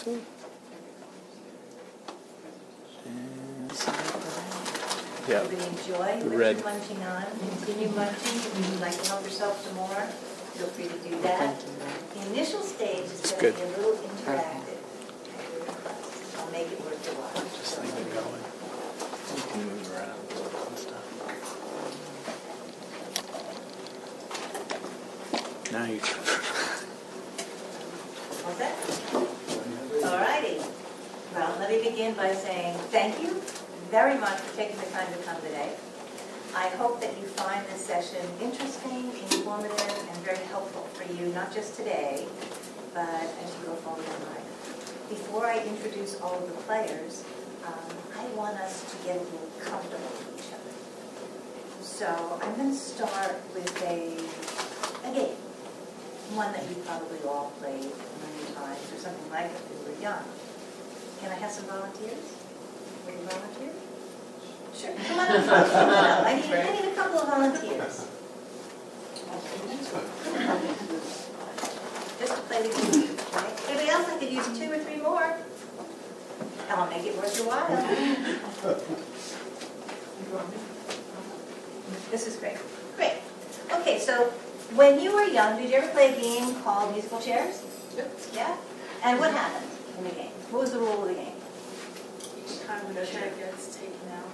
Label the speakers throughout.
Speaker 1: Yeah.
Speaker 2: Everybody enjoy what
Speaker 1: Red.
Speaker 2: you're munching on. Continue munching. If you'd like to help yourself some more, feel free to do that. The initial stage is going
Speaker 1: good.
Speaker 2: to be a little interactive. I'll make it worth your while.
Speaker 1: Just leave it going. You can move around and stuff. Now you can.
Speaker 2: What's that? All righty. Well, let me begin by saying thank you very much for taking the time to come today. I hope that you find this session interesting, informative, and very helpful for you, not just today, but as you go forward in life. Before I introduce all of the players, I want us to get a little comfortable with each other. So I'm going to start with a game, one that you probably all played many times or something like it when you were young. Can I have some volunteers? Will you volunteer? Sure. Come on up. Come on up. I need a couple of volunteers. Just to play the game, right? Anybody else? I could use 2 or 3 more. And I'll make it worth your while. This is great. Great. Okay, so when you were young, did you ever play a game called musical chairs?
Speaker 3: Yep.
Speaker 2: Yeah? And what happened in the game? What was the rule of the game?
Speaker 3: Each time the chair gets taken out,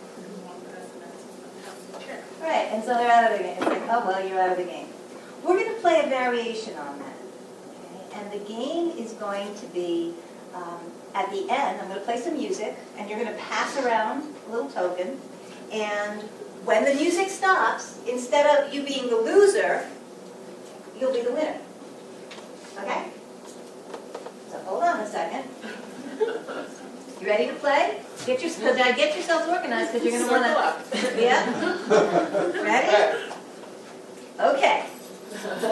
Speaker 3: one president has the chair.
Speaker 2: Right, and so they're out of the game. It's like, oh, well, you're out of the game. We're going to play a variation on that. Okay? And the game is going to be, at the end, I'm going to play some music, and you're going to pass around a little token. And when the music stops, instead of you being the loser, you'll be the winner. Okay? So hold on a second. You ready to play? Get yourselves organized because you're going to want to. Yeah? Ready? Okay.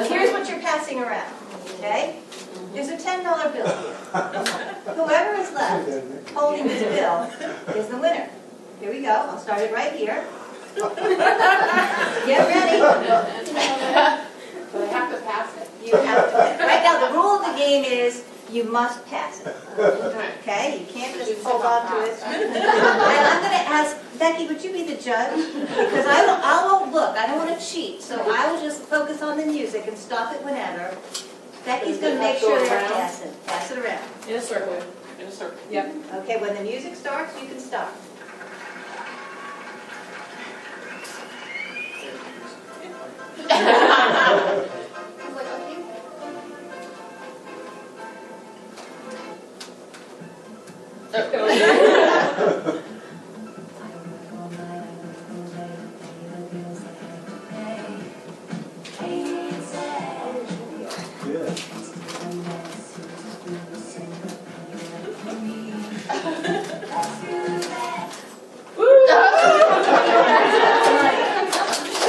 Speaker 2: Here's what you're passing around. Okay? There's a $10 bill here. Whoever is left holding this bill is the winner. Here we go. I'll start it right here. Get ready.
Speaker 3: But I have to pass it.
Speaker 2: You have to. Right now, the rule of the game is you must pass it. Okay? You can't just hold on to it. And I'm going to ask, Becky, would you be the judge? Because I won't look. I don't want to cheat. So I will just focus on the music and stop it whenever. Becky's going to make sure they're passing. Pass it around.
Speaker 3: In a circle. In a circle. Yep.
Speaker 2: Okay, when the music starts, you can stop.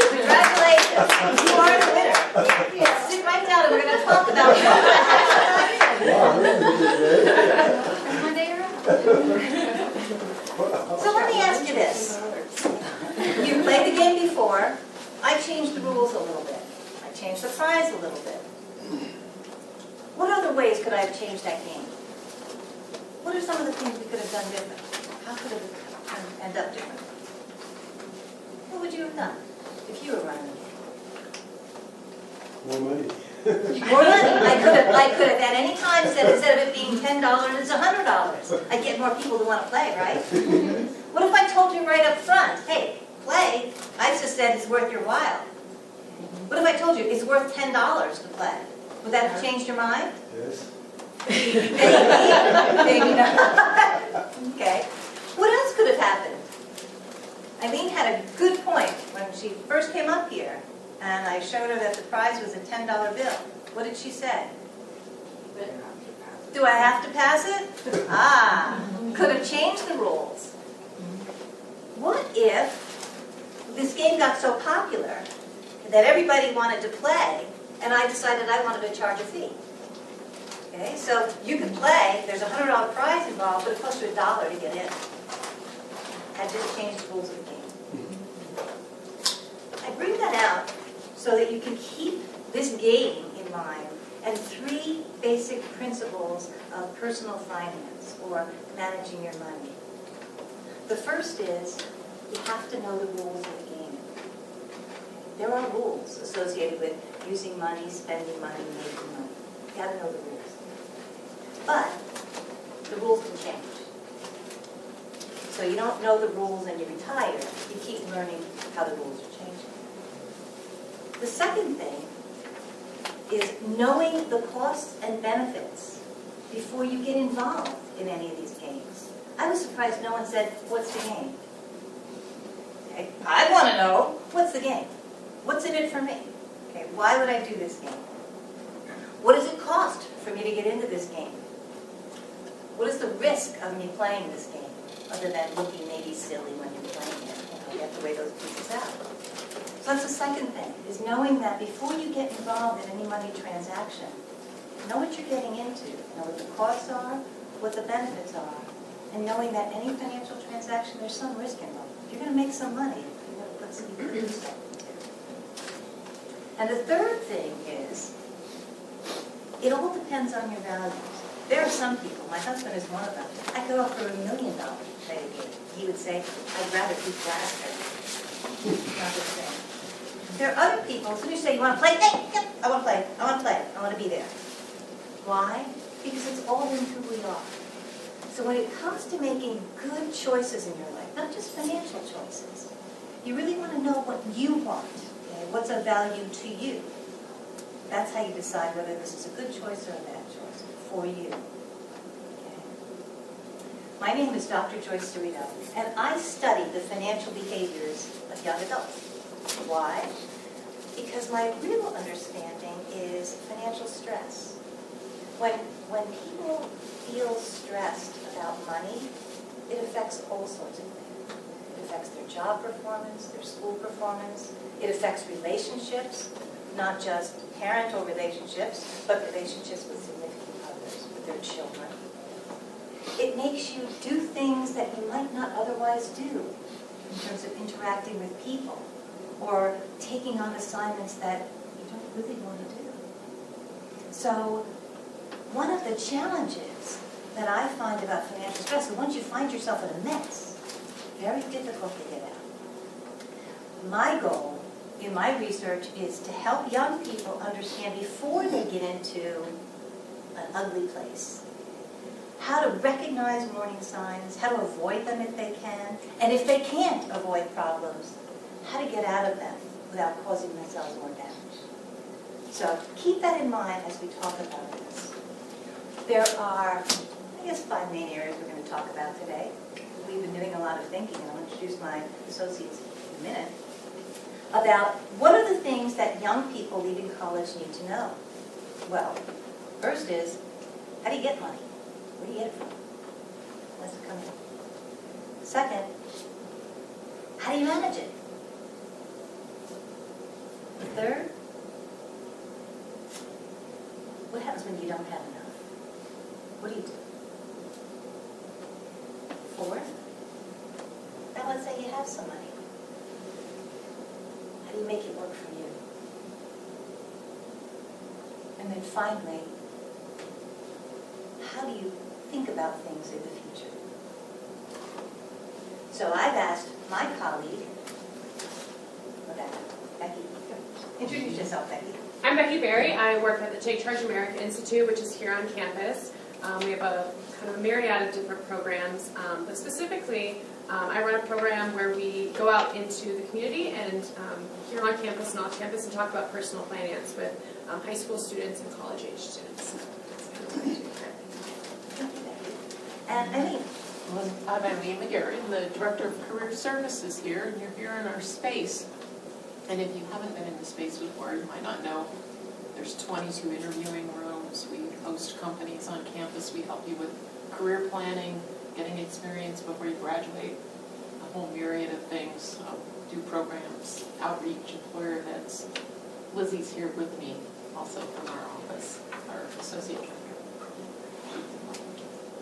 Speaker 2: Congratulations. You are the winner. Sit right down and we're going to talk about it. So let me ask you this. You played the game before. I changed the rules a little bit. I changed the prize a little bit. What other ways could I have changed that game? What are some of the things we could have done different? How could it end up different? What would you have done if you were running the game?
Speaker 4: More money.
Speaker 2: More money. I could have at any time said instead of it being $10, it's $100. I'd get more people to want to play, right? What if I told you right up front, hey, play? I just said it's worth your while. What if I told you it's worth $10 to play? Would that have changed your mind?
Speaker 4: Yes.
Speaker 2: Maybe not. Okay. What else could have happened? Eileen had a good point when she first came up here, and I showed her that the prize was a $10 bill. What did she say? Do I have to pass it? Ah, could have changed the rules. What if this game got so popular that everybody wanted to play, and I decided I wanted to charge a fee? Okay, so you could play, there's a $100 prize involved, but it costs you $1 to get in. I just changed the rules of the game. I bring that out so that you can keep this game in mind and 3 basic principles of personal finance or managing your money. The first is you have to know the rules of the game. There are rules associated with using money, spending money, making money. You got to know the rules. But the rules can change. So you don't know the rules and you retire. You keep learning how the rules are changing. The second thing is knowing the costs and benefits before you get involved in any of these games. I was surprised no one said, what's the game? Okay. I want to know, what's the game? What's in it for me? Okay. Why would I do this game? What does it cost for me to get into this game? What is the risk of me playing this game, other than looking maybe silly when you're playing it? You have to weigh those pieces out. So that's the second thing, is knowing that before you get involved in any money transaction, know what you're getting into, know what the costs are, what the benefits are, and knowing that any financial transaction, there's some risk involved. You're going to make some money. You're going to put some stuff into. And the third thing is, it all depends on your values. There are some people, my husband is one of them, I could offer $1 million to play a game. He would say, I'd rather keep laughter. Not the same. There are other people, as soon as you say, you want to play? Hey, yep, I want to play. I want to play. I want to be there. Why? Because it's all in who we are. So when it comes to making good choices in your life, not just financial choices, you really want to know what you want, okay? What's of value to you. That's how you decide whether this is a good choice or a bad choice for you. Okay. My name is Dr. Joyce Dorito, and I study the financial behaviors of young adults. Why? Because my real understanding is financial stress. When people feel stressed about money, it affects all sorts of things. It affects their job performance, their school performance. It affects relationships, not just parental relationships, but relationships with significant others, with their children. It makes you do things that you might not otherwise do in terms of interacting with people or taking on assignments that you don't really want to do. So one of the challenges that I find about financial stress is once you find yourself in a mess, very difficult to get out. My goal in my research is to help young people understand before they get into an ugly place, how to recognize warning signs, how to avoid them if they can, and if they can't avoid problems, how to get out of them without causing themselves more damage. So keep that in mind as we talk about this. There are, I guess, 5 main areas we're going to talk about today. We've been doing a lot of thinking, and I'll introduce my associates in a minute, about what are the things that young people leaving college need to know. Well, first is, how do you get money? Where do you get it from? Where's it come in? Second, how do you manage it? The third, what happens when you don't have enough? What do you do? Fourth, now let's say you have some money. How do you make it work for you? And then finally, how do you think about things in the future? So I've asked my colleague, Becky, introduce yourself, Becky.
Speaker 5: I'm Becky Berry. I work at the Take Charge America Institute, which is here on campus. We have a kind of a myriad of different programs, but specifically, I run a program where we go out into the community and here on campus and off campus and talk about personal finance with high school students and college-age students. That's kind of what I do here.
Speaker 2: And Eileen.
Speaker 6: I'm Eileen McGarry, the Director of Career Services here, and you're here in our space. And if you haven't been in the space before, you might not know, there's 22 interviewing rooms. We host companies on campus. We help you with career planning, getting experience before you graduate, a whole myriad of things, do programs, outreach, employer events. Lizzie's here with me, also from our office, our associate director.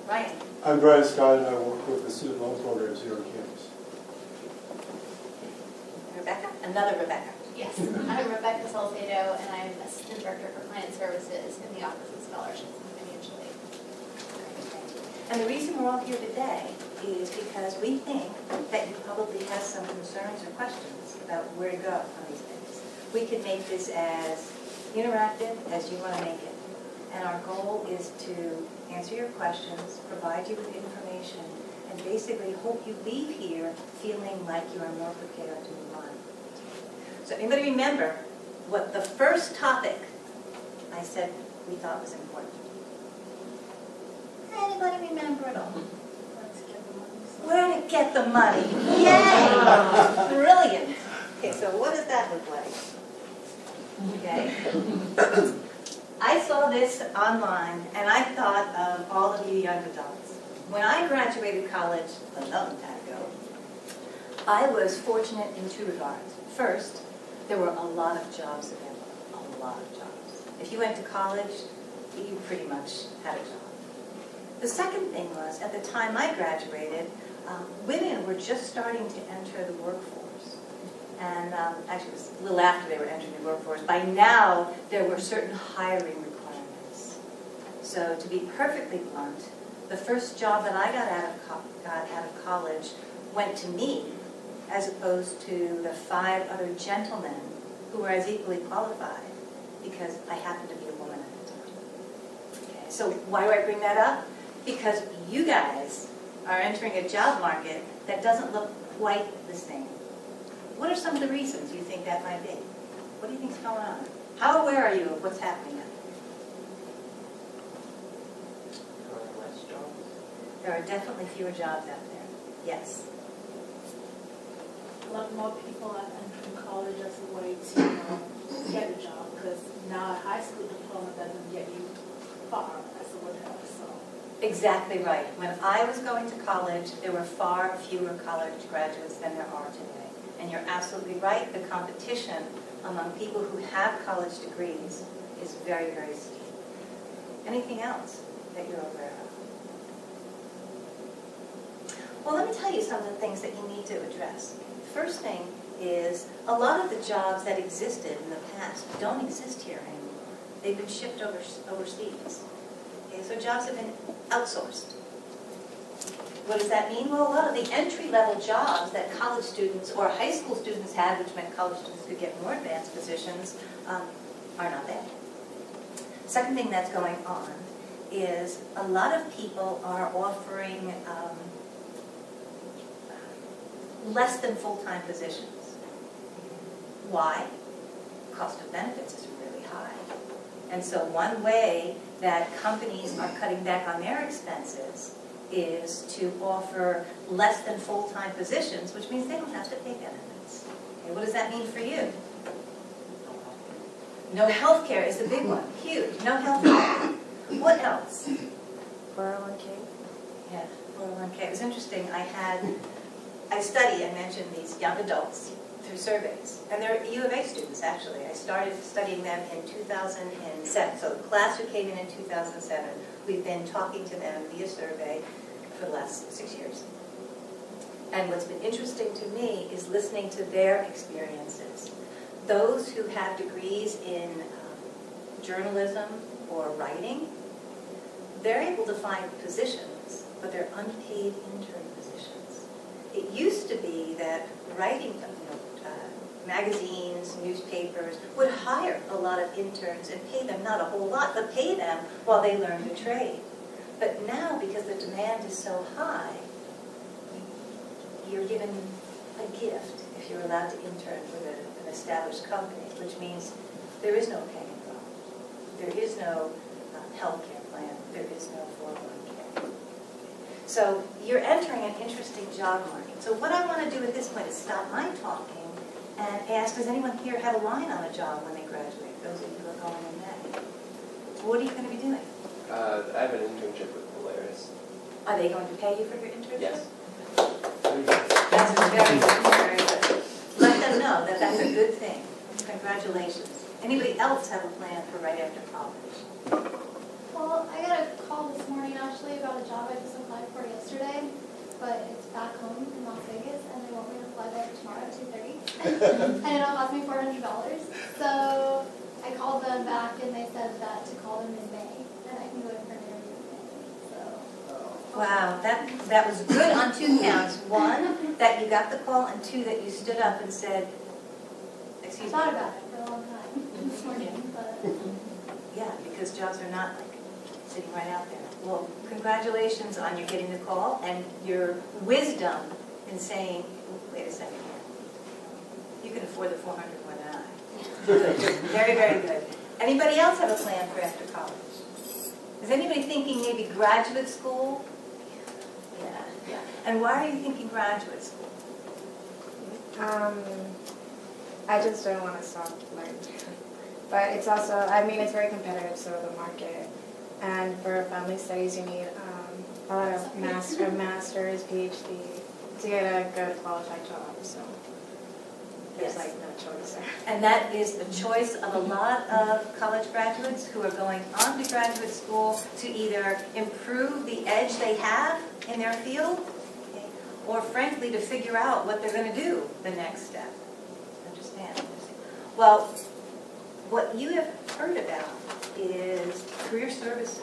Speaker 2: Ryan.
Speaker 4: I'm Brian Scott, and I work with the student loan programs here on campus.
Speaker 2: Rebecca. Another Rebecca.
Speaker 7: Yes, I'm Rebecca Salcedo, and I'm Assistant Director for Client Services in the Office of Scholarships and Financial Aid.
Speaker 2: And the reason we're all here today is because we think that you probably have some concerns or questions about where to go on these things. We can make this as interactive as you want to make it. And our goal is to answer your questions, provide you with information, and basically hope you leave here feeling like you are more prepared to move on. So anybody remember what the first topic I said we thought was important? Anybody remember it all? Where to get the money? Yay! Brilliant. Okay, so what does that look like? Okay. I saw this online, and I thought of all of you young adults. When I graduated college a long time ago, I was fortunate in two regards. First, there were a lot of jobs available, a lot of jobs. If you went to college, you pretty much had a job. The second thing was, at the time I graduated, women were just starting to enter the workforce. And actually, it was a little after they were entering the workforce. By now, there were certain hiring requirements. So to be perfectly blunt, the first job that I got out of college went to me, as opposed to the 5 other gentlemen who were as equally qualified, because I happened to be a woman at the time. Okay, so why do I bring that up? Because you guys are entering a job market that doesn't look quite the same. What are some of the reasons you think that might be? What do you think's going on? How aware are you of what's happening out there? There are definitely fewer jobs out there. Yes.
Speaker 3: A lot more people are entering college as a way to get a job, because now a high school diploma doesn't get you far as it would have. So
Speaker 2: Exactly right. When I was going to college, there were far fewer college graduates than there are today. And you're absolutely right, the competition among people who have college degrees is very, very steep. Anything else that you're aware of? Well, let me tell you some of the things that you need to address. First thing is, a lot of the jobs that existed in the past don't exist here anymore. They've been shipped overseas. Okay, so jobs have been outsourced. What does that mean? Well, a lot of the entry-level jobs that college students or high school students had, which meant college students could get more advanced positions, are not there. Second thing that's going on is a lot of people are offering less than full-time positions. Why? Cost of benefits is really high. And so one way that companies are cutting back on their expenses is to offer less than full-time positions, which means they don't have to pay benefits. Okay, what does that mean for you? No health care is the big one. Huge. No health care. What else?
Speaker 8: 401k?
Speaker 2: Yeah, 401k. It was interesting. I mentioned these young adults through surveys. And they're U of A students, actually. I started studying them in 2007. So the class who came in 2007, we've been talking to them via survey for the last 6 years. And what's been interesting to me is listening to their experiences. Those who have degrees in journalism or writing, they're able to find positions, but they're unpaid intern positions. It used to be that writing, magazines, newspapers would hire a lot of interns and pay them, not a whole lot, but pay them while they learned the trade. But now, because the demand is so high, you're given a gift if you're allowed to intern with an established company, which means there is no pay involved. There is no health care plan. There is no 401k. So you're entering an interesting job market. So what I want to do at this point is stop my talking and ask, does anyone here have a line on a job when they graduate? Those of you who are going in May. What are you going to be doing?
Speaker 1: I have an internship with Polaris.
Speaker 2: Are they going to pay you for your internship?
Speaker 1: Yes.
Speaker 2: That's very good, very good. Let them know that that's a good thing. Congratulations. Anybody else have a plan for right after college?
Speaker 7: Well, I got a call this morning actually about a job I just applied for yesterday, but it's back home in Las Vegas, and they want me to fly there tomorrow at 2:30. And it'll cost me $400. So I called them back, and they said that to call them in May, and I can go in for an interview in May. So.
Speaker 2: Wow, that was good on 2 counts. 1, that you got the call, and 2, that you stood up and said,
Speaker 7: I
Speaker 2: excuse me.
Speaker 7: thought about it for a long time this morning, but.
Speaker 2: Yeah, because jobs are not like sitting right out there. Well, congratulations on your getting the call and your wisdom in saying, wait a second here. You can afford the 400 more than I. Good. Very, very good. Anybody else have a plan for after college? Is anybody thinking maybe graduate school? Yeah. And why are you thinking graduate school?
Speaker 8: I just don't want to stop learning. But it's also, I mean, it's very competitive, so the market. And for family studies, you need a lot of master's, PhD to get a good qualified job. So there's
Speaker 2: Yes.
Speaker 8: like no choice there.
Speaker 2: And that is the choice of a lot of college graduates who are going on to graduate school to either improve the edge they have in their field, okay, or frankly to figure out what they're going to do the next step. Understand? Well, what you have heard about is career services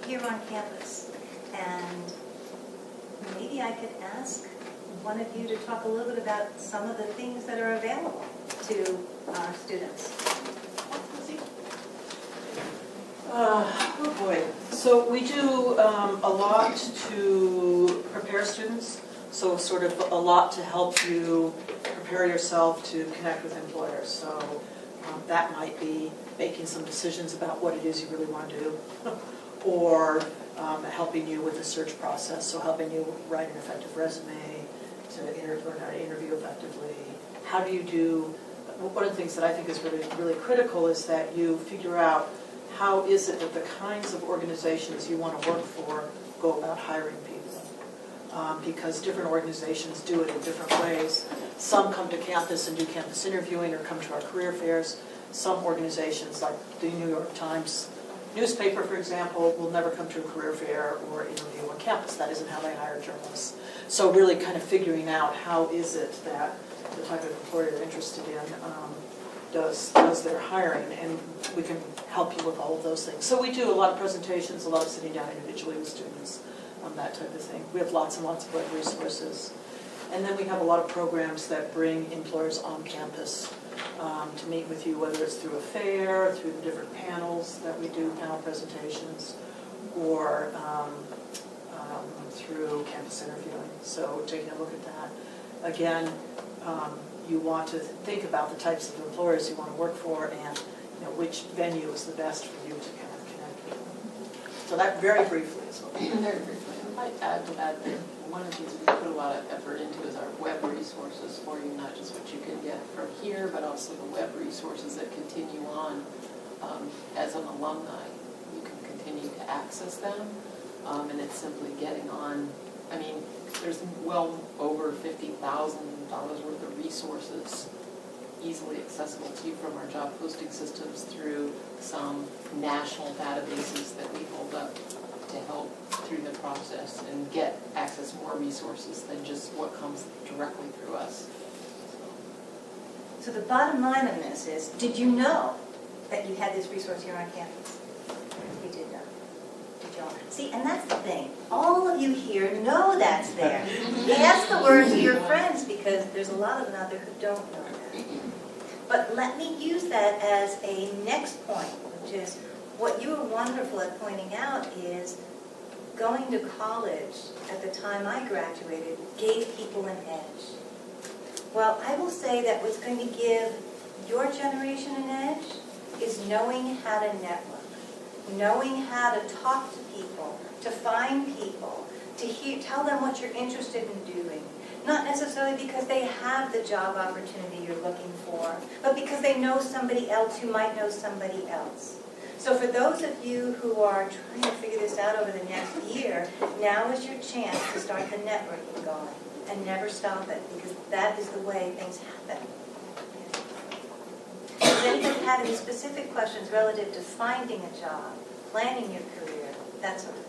Speaker 2: here on campus. And maybe I could ask one of you to talk a little bit about some of the things that are available to our students.
Speaker 9: Oh boy. So we do a lot to prepare students, so sort of a lot to help you prepare yourself to connect with employers. So that might be making some decisions about what it is you really want to do, or helping you with the search process, so helping you write an effective resume, to learn how to interview effectively. How do you do, one of the things that I think is really, really critical is that you figure out how is it that the kinds of organizations you want to work for go about hiring people. Because different organizations do it in different ways. Some come to campus and do campus interviewing or come to our career fairs. Some organizations, like the New York Times newspaper, for example, will never come to a career fair or interview on campus. That isn't how they hire journalists. So really kind of figuring out how is it that the type of employer you're interested in does their hiring, and we can help you with all of those things. So we do a lot of presentations, a lot of sitting down individually with students, that type of thing. We have lots and lots of web resources. And then we have a lot of programs that bring employers on campus to meet with you, whether it's through a fair, through the different panels that we do, panel presentations, or through campus interviewing. So taking a look at that. Again, you want to think about the types of employers you want to work for, and which venue is the best for you to kind of connect with them. So that very briefly is what we do.
Speaker 6: Very briefly, I might add to that, one of the things we put a lot of effort into is our web resources for you, not just what you can get from here, but also the web resources that continue on. As an alumni, you can continue to access them, and it's simply getting on. I mean, there's well over $50,000 worth of resources easily accessible to you from our job posting systems through some national databases that we hold up to help through the process and get access more resources than just what comes directly through us.
Speaker 2: So the bottom line of this is, did you know that you had this resource here on campus? You did know. Did you all? See, and that's the thing. All of you here know that's there. Pass the word to your friends, because there's a lot of them out there who don't know that. But let me use that as a next point, which is what you were wonderful at pointing out is going to college at the time I graduated gave people an edge. Well, I will say that what's going to give your generation an edge is knowing how to network, knowing how to talk to people, to find people, to tell them what you're interested in doing. Not necessarily because they have the job opportunity you're looking for, but because they know somebody else who might know somebody else. So for those of you who are trying to figure this out over the next year, now is your chance to start the networking going, and never stop it, because that is the way things happen. Does anybody have any specific questions relative to finding a job, planning your career, that sort of thing?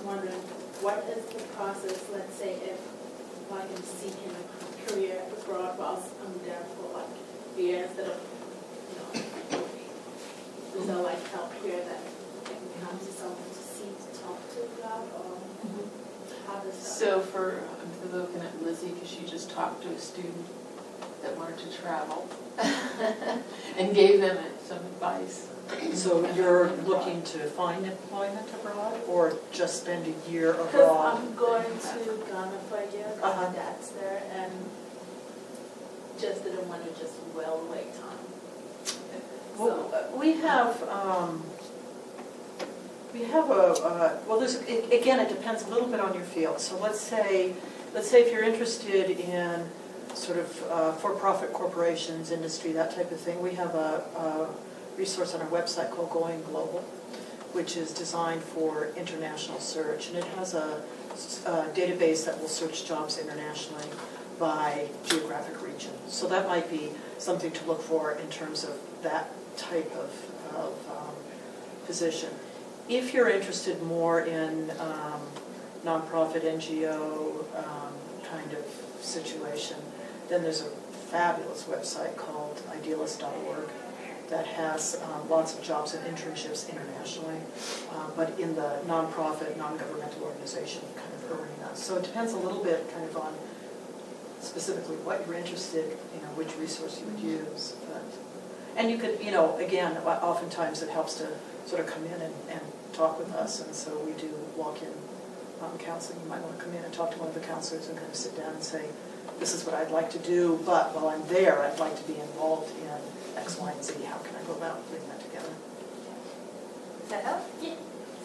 Speaker 3: wondering, what is the process, let's say if like I'm seeking a career abroad whilst I'm there for like a year instead of, you know, is there like help here that I can come to someone to see, to talk to about, or how does that?
Speaker 6: So I'm looking at Lizzie because she just talked to a student that wanted to travel and gave them some advice.
Speaker 9: So you're looking to find employment abroad or just spend a year
Speaker 3: Because
Speaker 9: abroad?
Speaker 3: I'm going to Ghana for a year, because my dad's there, and just didn't want to just well away time.
Speaker 9: Well, we have well, again, it depends a little bit on your field. So let's say if you're interested in sort of for-profit corporations, industry, that type of thing, we have a resource on our website called Going Global, which is designed for international search, and it has a database that will search jobs internationally by geographic region. So that might be something to look for in terms of that type of position. If you're interested more in nonprofit, NGO kind of situation, then there's a fabulous website called idealist.org that has lots of jobs and internships internationally, but in the nonprofit, non-governmental organization kind of arena. So it depends a little bit kind of on specifically what you're interested, which resource you would use. And you could, again, oftentimes it helps to sort of come in and talk with us, and so we do walk-in counseling. You might want to come in and talk to one of the counselors and kind of sit down and say, this is what I'd like to do, but while I'm there, I'd like to be involved in X, Y, and Z. How can I go about putting that together?
Speaker 2: Does that help?
Speaker 3: Yeah.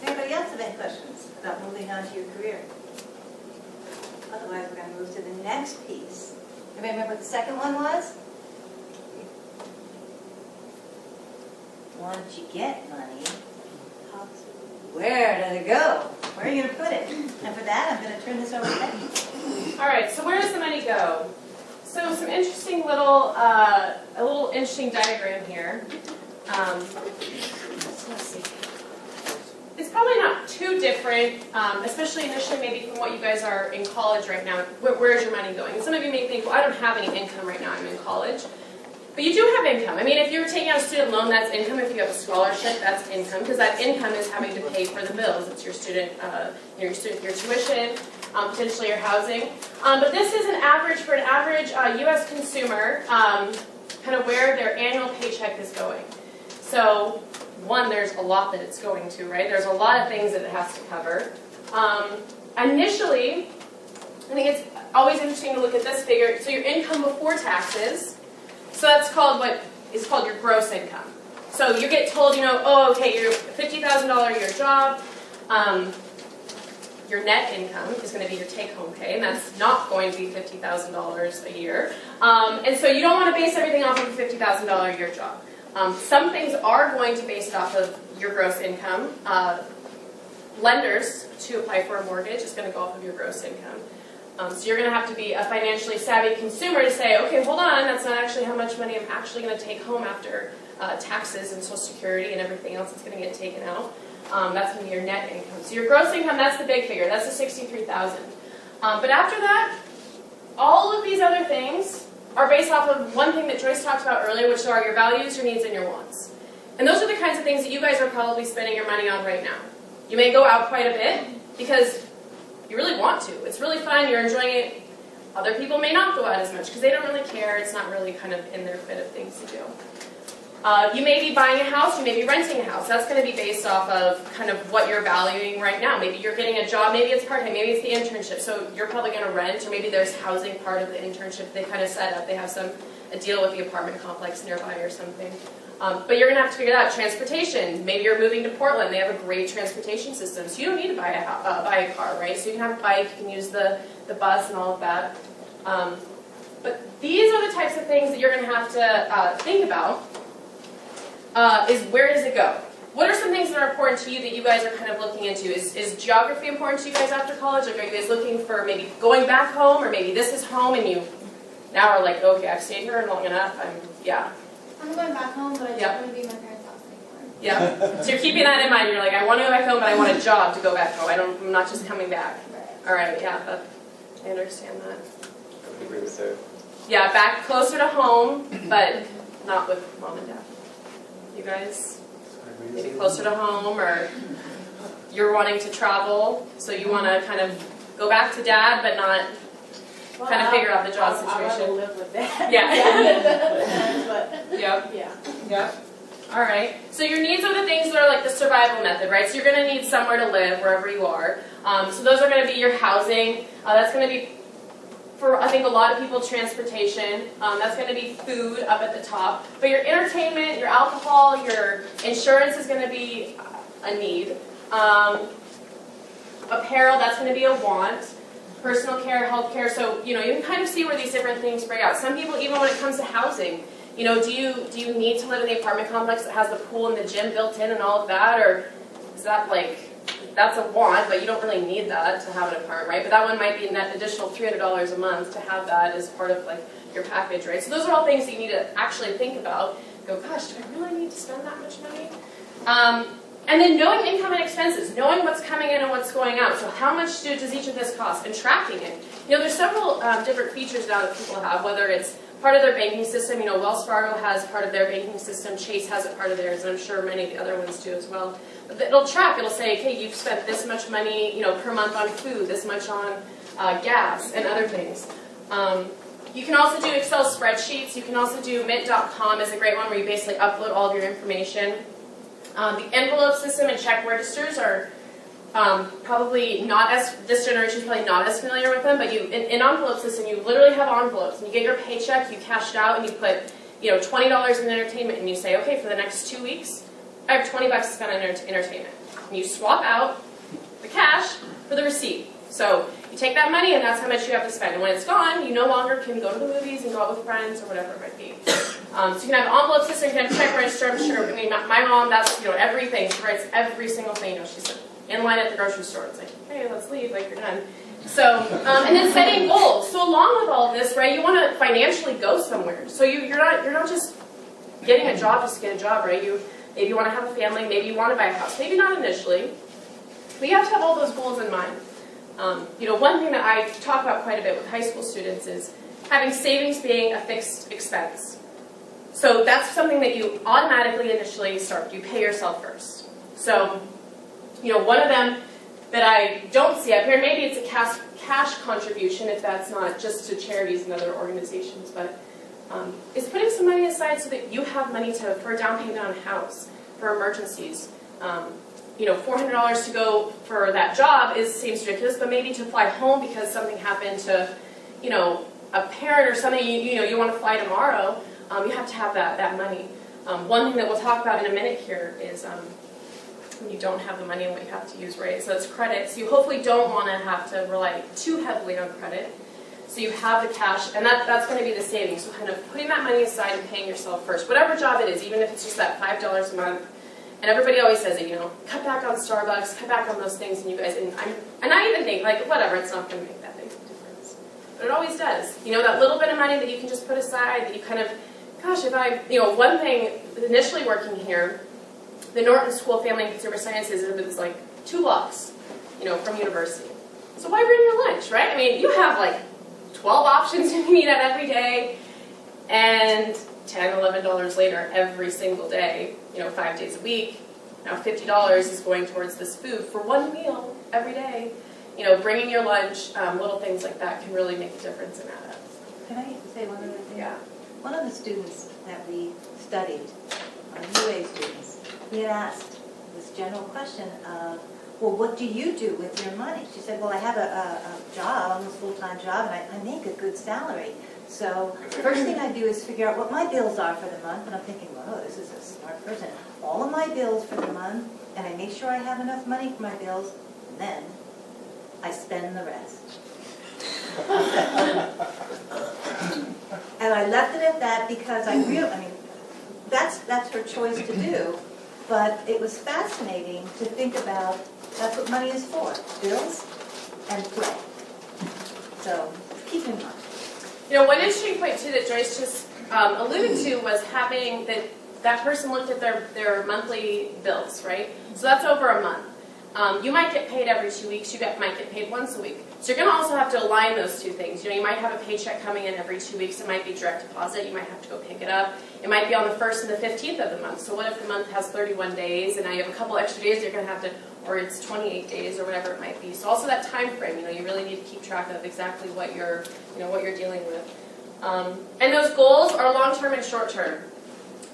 Speaker 2: Does anybody else have any questions about moving on to your career? Otherwise, we're going to move to the next piece. Everybody remember what the second one was? Once you get money, where does it go? Where are you going to put it? And for that, I'm going to turn this over to Becky.
Speaker 5: All right, so where does the money go? So some interesting little, a little interesting diagram here. Let's see. It's probably not too different, especially initially maybe from what you guys are in college right now. Where's your money going? And some of you may think, well, I don't have any income right now, I'm in college. But you do have income. I mean, if you're taking out a student loan, that's income. If you have a scholarship, that's income, because that income is having to pay for the bills. It's your student, your tuition, potentially your housing. But this is an average for an average U.S. consumer, kind of where their annual paycheck is going. So, one, there's a lot that it's going to, right? There's a lot of things that it has to cover. Initially, I think it's always interesting to look at this figure. So your income before taxes. So that's called what is called your gross income. So you get told, oh, okay, you're $50,000 a year job. Your net income is going to be your take-home pay, and that's not going to be $50,000 a year. And so you don't want to base everything off of a $50,000 a year job. Some things are going to base it off of your gross income. Lenders, to apply for a mortgage, is going to go off of your gross income. So you're going to have to be a financially savvy consumer to say, okay, hold on, that's not actually how much money I'm actually going to take home after taxes and Social Security and everything else that's going to get taken out. That's going to be your net income. So your gross income, that's the big figure. That's the $63,000. But after that, all of these other things are based off of one thing that Joyce talked about earlier, which are your values, your needs, and your wants. And those are the kinds of things that you guys are probably spending your money on right now. You may go out quite a bit because you really want to. It's really fun. You're enjoying it. Other people may not go out as much because they don't really care. It's not really kind of in their fit of things to do. You may be buying a house. You may be renting a house. That's going to be based off of kind of what you're valuing right now. Maybe you're getting a job. Maybe it's part-time. Maybe it's the internship. So you're probably going to rent, or maybe there's housing part of the internship they kind of set up. They have a deal with the apartment complex nearby or something. But you're going to have to figure it out. Transportation. Maybe you're moving to Portland. They have a great transportation system. So you don't need to buy a car, right? So you can have a bike. You can use the bus and all of that. But these are the types of things that you're going to have to think about. Is where does it go? What are some things that are important to you that you guys are kind of looking into? Is geography important to you guys after college? Like, are you guys looking for maybe going back home, or maybe this is home and you now are like, okay, I've stayed here long enough.
Speaker 7: I'm going back home, but I
Speaker 5: Yeah.
Speaker 7: don't want to be in my parents' house anymore.
Speaker 5: Yeah. So you're keeping that in mind. You're like, I want to go back home, but I want a job to go back home. I'm not just coming back. All right. Yeah. I understand that.
Speaker 1: I would agree with that.
Speaker 5: Yeah, back closer to home, but not with mom and dad. You guys, maybe closer to home, or you're wanting to travel, so you want to kind of go back to dad, but not kind of figure out the job situation.
Speaker 3: I live with that.
Speaker 5: Yeah.
Speaker 3: But,
Speaker 5: Yep.
Speaker 3: yeah.
Speaker 5: Yep. All right. So your needs are the things that are like the survival method, right? So you're going to need somewhere to live wherever you are. So those are going to be your housing. That's going to be, for I think a lot of people, transportation. That's going to be food up at the top. But your entertainment, your alcohol, your insurance is going to be a need. Apparel, that's going to be a want. Personal care, health care. So, you can kind of see where these different things break out. Some people, even when it comes to housing, do you need to live in the apartment complex that has the pool and the gym built in and all of that? Or is that that's a want, but you don't really need that to have an apartment, right? But that one might be an additional $300 a month to have that as part of your package, right? So those are all things that you need to actually think about. Go, gosh, do I really need to spend that much money? And then knowing income and expenses, knowing what's coming in and what's going out. So how much does each of this cost? And tracking it. There's several different features now that people have, whether it's part of their banking system. Wells Fargo has part of their banking system. Chase has a part of theirs, and I'm sure many of the other ones do as well. But it'll track. It'll say, okay, you've spent this much money, per month on food, this much on gas, and other things. You can also do Excel spreadsheets. You can also do mint.com is a great one where you basically upload all of your information. The envelope system and check registers are probably not as, this generation is probably not as familiar with them, but in envelope system, you literally have envelopes, and you get your paycheck, you cash it out, and you put, $20 in entertainment, and you say, okay, for the next 2 weeks, I have $20 to spend on entertainment. And you swap out the cash for the receipt. So you take that money, and that's how much you have to spend. And when it's gone, you no longer can go to the movies and go out with friends or whatever it might be. So you can have an envelope system, you can have check register. I'm sure. My mom, that's everything. She writes every single thing. She's in line at the grocery store. It's like, hey, let's leave. You're done. So and then setting goals. So along with all of this, right? You want to financially go somewhere. So you're not just getting a job just to get a job, right? Maybe you want to have a family. Maybe you want to buy a house. Maybe not initially. But you have to have all those goals in mind. One thing that I talk about quite a bit with high school students is having savings being a fixed expense. So that's something that you automatically initially start. You pay yourself first. So, one of them that I don't see up here, maybe it's a cash contribution if that's not just to charities and other organizations, but is putting some money aside so that you have money for a down payment on a house, for emergencies. $400 to go for that job seems ridiculous, but maybe to fly home because something happened to, a parent or something, you want to fly tomorrow, you have to have that money. One thing that we'll talk about in a minute here is when you don't have the money and what you have to use, right? So it's credit. So you hopefully don't want to have to rely too heavily on credit. So you have the cash, and that's going to be the savings. So kind of putting that money aside and paying yourself first. Whatever job it is, even if it's just that $5 a month. And everybody always says it, cut back on Starbucks, cut back on those things, and you guys, and I even think, whatever, it's not going to make that big of a difference. But it always does. That little bit of money that you can just put aside, that you kind of, gosh, if one thing, initially working here, the Norton School of Family and Consumer Sciences is 2 blocks, from university. So why bring your lunch, right? You have 12 options you can eat at every day, and $10, $11 later every single day, 5 days a week. Now $50 is going towards this food for one meal every day. Bringing your lunch, little things like that can really make a difference in that.
Speaker 2: Can I say one other thing?
Speaker 5: Yeah.
Speaker 2: One of the students that we studied, UA students, he had asked this general question of, well, what do you do with your money? She said, well, I have a job, almost full-time job, and I make a good salary. So the first thing I do is figure out what my bills are for the month, and I'm thinking, whoa, this is a smart person. All of my bills for the month, and I make sure I have enough money for my bills, and then I spend the rest. And I left it at that because that's her choice to do, but it was fascinating to think about that's what money is for, bills and play. So keep in mind.
Speaker 5: One interesting point too that Joyce just alluded to was having that that person looked at their monthly bills, right? So that's over a month. You might get paid every 2 weeks, might get paid once a week. So you're going to also have to align those two things. You know, you might have a paycheck coming in every 2 weeks. It might be direct deposit. You might have to go pick it up. It might be on the 1st and the 15th of the month. So what if the month has 31 days and now you have a couple extra days you're going to have to, or it's 28 days or whatever it might be. So also that time frame, you know, you really need to keep track of exactly what you're dealing with. And those goals are long-term and short-term.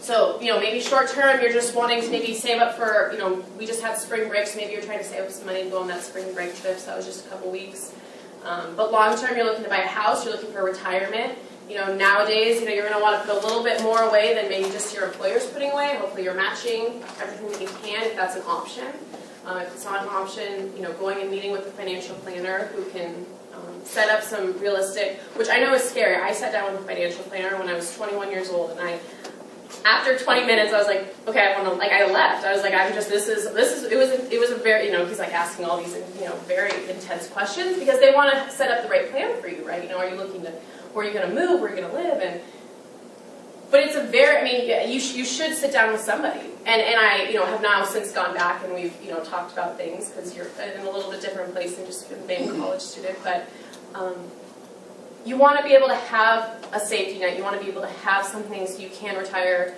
Speaker 5: So, you know, maybe short-term, you're just wanting to maybe save up for, you know, we just had spring break, so maybe you're trying to save up some money and go on that spring break trip, so that was just a couple weeks. But long-term, you're looking to buy a house, you're looking for retirement. You know, nowadays, you know, you're going to want to put a little bit more away than maybe just your employer's putting away. Hopefully you're matching everything that you can, if that's an option. If it's not an option, you know, going and meeting with a financial planner who can set up some realistic, which I know is scary. I sat down with a financial planner when I was 21 years old, and after 20 minutes, I was like, okay, I want to, like, I left. I was like, it was a very, you know, he's like asking all these, you know, very intense questions because they want to set up the right plan for you, right? You know, are you looking to, where are you going to move, where are you going to live, but it's a very, I mean, yeah, you should sit down with somebody. And I, you know, have now since gone back and we've, you know, talked about things because you're in a little bit different place than just being a college student, but you want to be able to have a safety net. You want to be able to have something so you can retire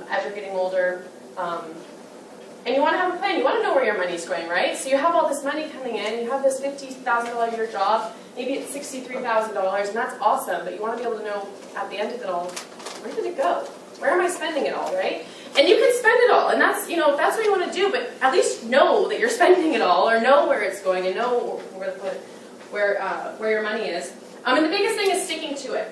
Speaker 5: as you're getting older. And you want to have a plan. You want to know where your money's going, right? So you have all this money coming in. You have this $50,000 a year job. Maybe it's $63,000, and that's awesome. But you want to be able to know at the end of it all, where did it go? Where am I spending it all, right? And you can spend it all, and that's, you know, if that's what you want to do, but at least know that you're spending it all, or know where it's going, and know where your money is. And the biggest thing is sticking to it.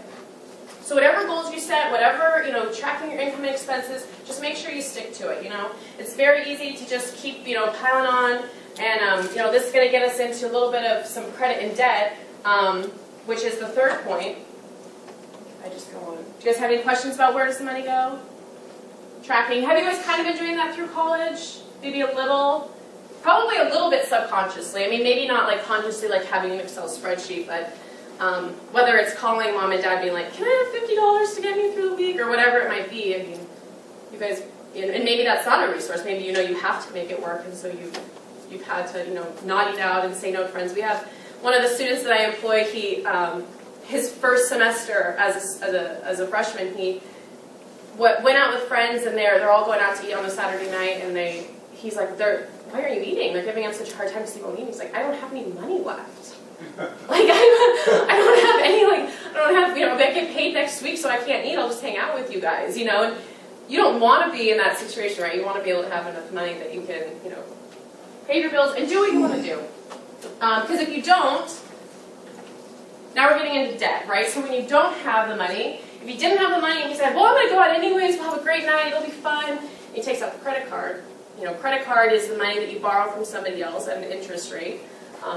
Speaker 5: So whatever goals you set, whatever, you know, tracking your income and expenses, just make sure you stick to it, you know. It's very easy to just keep, you know, piling on, and, you know, this is going to get us into a little bit of some credit and debt, which is the third point. I just go on. Do you guys have any questions about where does the money go? Tracking. Have you guys kind of been doing that through college? Maybe a little? Probably a little bit subconsciously. I mean, maybe not like consciously like having an Excel spreadsheet, but whether it's calling mom and dad being like, can I have $50 to get me through the week, or whatever it might be. I mean, you guys, and maybe that's not a resource. Maybe you know you have to make it work, and so you've had to, you know, not eat out and say no to friends. We have one of the students that I employ. He his first semester as a freshman, he went out with friends, and they're all going out to eat on a Saturday night, and he's like, why are you eating? They're giving him such a hard time because he won't eat. He's like, I don't have any money left. Like, I don't have any, like, I don't have, you know, I get paid next week, so I can't eat. I'll just hang out with you guys, you know. And you don't want to be in that situation, right? You want to be able to have enough money that you can, you know, pay your bills and do what you want to do. Because if you don't, now we're getting into debt, right? So when you don't have the money, if you didn't have the money and you said, well, I'm going to go out anyways, we'll have a great night, it'll be fun, and he takes out the credit card. You know, credit card is the money that you borrow from somebody else at an interest rate,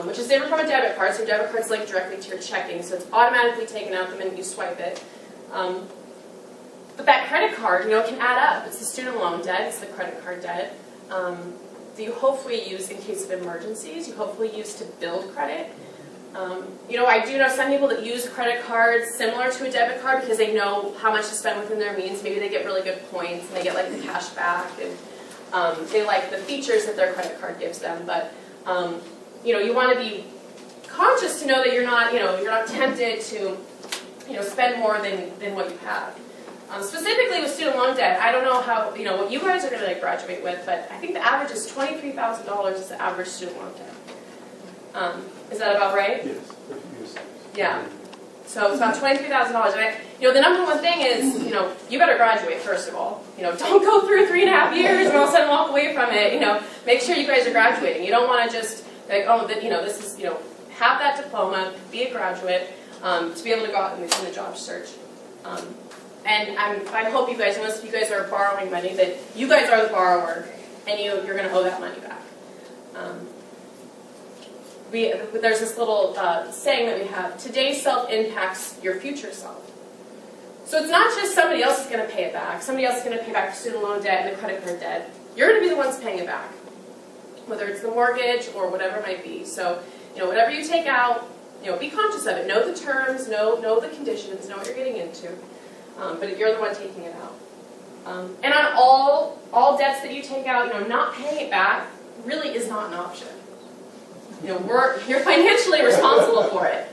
Speaker 5: which is different from a debit card. So a debit card's linked directly to your checking, so it's automatically taken out the minute you swipe it. But that credit card, you know, can add up. It's the student loan debt, it's the credit card debt that you hopefully use in case of emergencies. You hopefully use to build credit. You know, I do know some people that use credit cards similar to a debit card because they know how much to spend within their means. Maybe they get really good points and they get like the cash back, and they like the features that their credit card gives them. But you know, you want to be conscious to know that you're not, you know, you're not tempted to, you know, spend more than what you have. Specifically with student loan debt, I don't know how, you know, what you guys are going to like graduate with, but I think the average is $23,000 is the average student loan debt. Is that about right?
Speaker 4: Yes.
Speaker 5: Yeah. So it's about $23,000. And you know, the number one thing is, you know, you better graduate first of all. You know, don't go through 3.5 years and all of a sudden walk away from it. You know, make sure you guys are graduating. You don't want to just like, oh, you know, this is, you know, have that diploma, be a graduate, to be able to go out in the job search. And I hope you guys, most of you guys are borrowing money, that you guys are the borrower, and you're going to owe that money back. There's this little saying that we have, today's self impacts your future self. So it's not just somebody else is going to pay it back. Somebody else is going to pay back the student loan debt and the credit card debt. You're going to be the ones paying it back, whether it's the mortgage or whatever it might be. So, you know, whatever you take out, you know, be conscious of it. Know the terms, know the conditions, know what you're getting into. But you're the one taking it out. And on all debts that you take out, not paying it back really is not an option. You're financially responsible for it.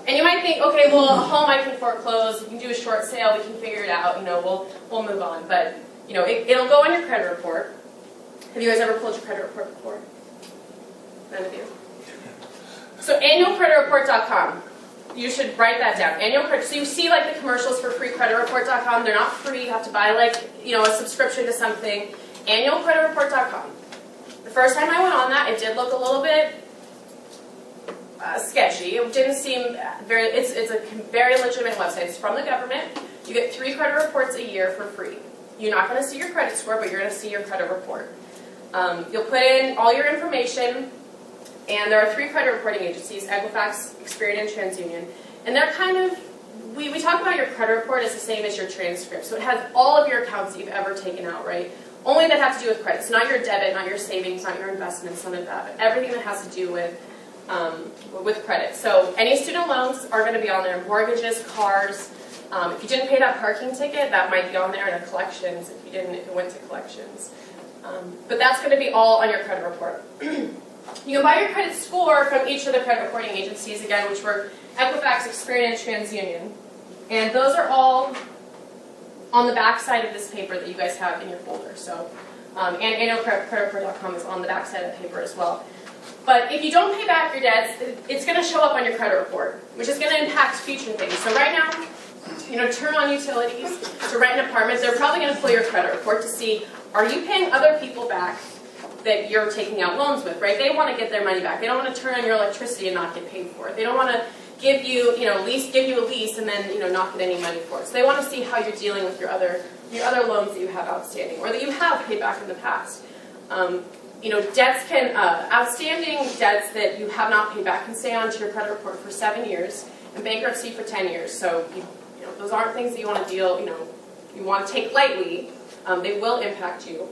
Speaker 5: And you might think, okay, well, a home I can foreclose, we can do a short sale, we can figure it out, we'll move on. But, it'll go on your credit report. Have you guys ever pulled your credit report before? None of you? So annualcreditreport.com. You should write that down. Annual credit. So you see like the commercials for freecreditreport.com. They're not free. You have to buy a subscription to something. Annualcreditreport.com. The first time I went on that, it did look a little bit sketchy. It didn't seem very. It's a very legitimate website. It's from the government. You get 3 credit reports a year for free. You're not going to see your credit score, but you're going to see your credit report. You'll put in all your information. And there are 3 credit reporting agencies, Equifax, Experian, and TransUnion. And they're kind of, we talk about your credit report as the same as your transcript. So it has all of your accounts that you've ever taken out, right? Only that have to do with credit. It's not your debit, not your savings, not your investments, none of that. But everything that has to do with credit. So any student loans are going to be on there. Mortgages, cars. If you didn't pay that parking ticket, that might be on there in collections. If you didn't, it went to collections. But that's going to be all on your credit report. You can buy your credit score from each of the credit reporting agencies, again, which were Equifax, Experian, and TransUnion. And those are all on the back side of this paper that you guys have in your folder. So, and annualcreditreport.com is on the back side of the paper as well. But if you don't pay back your debts, it's going to show up on your credit report, which is going to impact future things. So right now, turn on utilities, to rent an apartment, they're probably going to pull your credit report to see, are you paying other people back that you're taking out loans with, right? They want to get their money back. They don't want to turn on your electricity and not get paid for it. They don't want to give you, give you a lease and then, not get any money for it. So they want to see how you're dealing with your other loans that you have outstanding or that you have paid back in the past. Debts can, outstanding debts that you have not paid back can stay on to your credit report for 7 years and bankruptcy for 10 years. So, those aren't things that you want to you want to take lightly. They will impact you.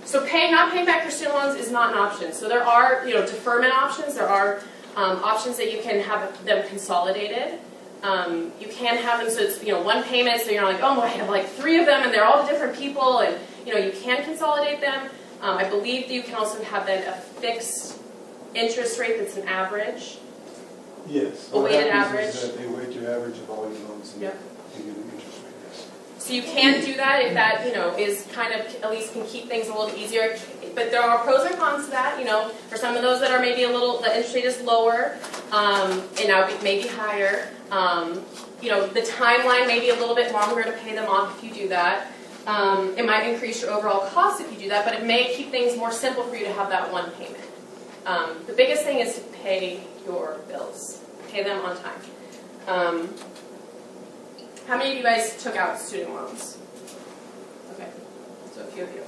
Speaker 5: So not paying back your student loans is not an option. So there are, deferment options. There are options that you can have them consolidated. You can have them so it's, one payment, so you're not like, oh, I have like 3 of them and they're all different people, and, you can consolidate them. I believe that you can also have then a fixed interest rate that's an average.
Speaker 4: Yes.
Speaker 5: A weighted
Speaker 4: What happens
Speaker 5: average.
Speaker 4: is that they weight your average of all your loans and
Speaker 5: Yep.
Speaker 4: give you the interest rate, yes.
Speaker 5: So you can do that if that, is kind of, at least can keep things a little easier. But there are pros and cons to that, for some of those that are maybe the interest rate is lower, and now maybe higher. The timeline may be a little bit longer to pay them off if you do that. It might increase your overall cost if you do that, but it may keep things more simple for you to have that one payment. The biggest thing is to pay your bills. Pay them on time. How many of you guys took out student loans? Okay, so a few of you.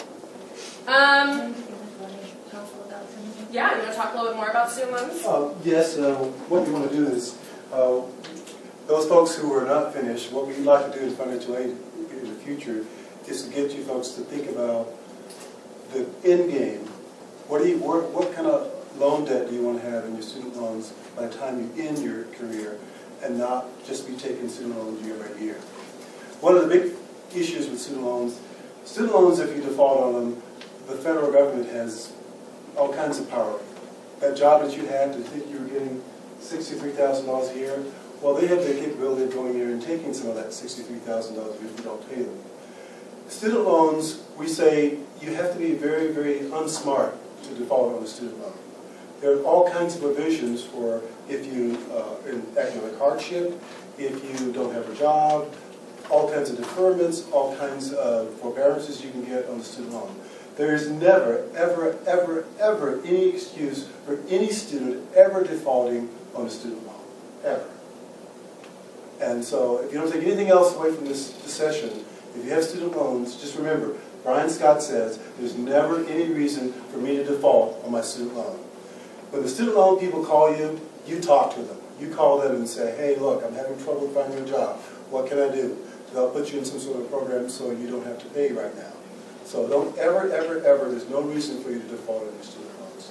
Speaker 5: Yeah, you want to talk a little bit more about student loans?
Speaker 4: Yes, what we want to do is, those folks who are not finished, what we'd like to do in financial aid in the future is to get you folks to think about the end game. What kind of loan debt do you want to have in your student loans by the time you end your career, and not just be taking student loans year by year? One of the big issues with student loans, if you default on them, the federal government has all kinds of power. That job that you had to think you were getting $63,000 a year, well, they have the capability of going in and taking some of that $63,000 if you don't pay them. Student loans, we say you have to be very, very unsmart to default on a student loan. There are all kinds of provisions for if you in economic hardship, if you don't have a job, all kinds of deferments, all kinds of forbearances you can get on the student loan. There is never, ever, ever, ever any excuse for any student ever defaulting on a student loan, ever. And so if you don't take anything else away from this session, if you have student loans, just remember, Brian Scott says, there's never any reason for me to default on my student loan. When the student loan people call you, you talk to them. You call them and say, hey, look, I'm having trouble finding a job. What can I do? They'll put you in some sort of program so you don't have to pay right now. So don't ever, ever, ever, there's no reason for you to default on your student loans.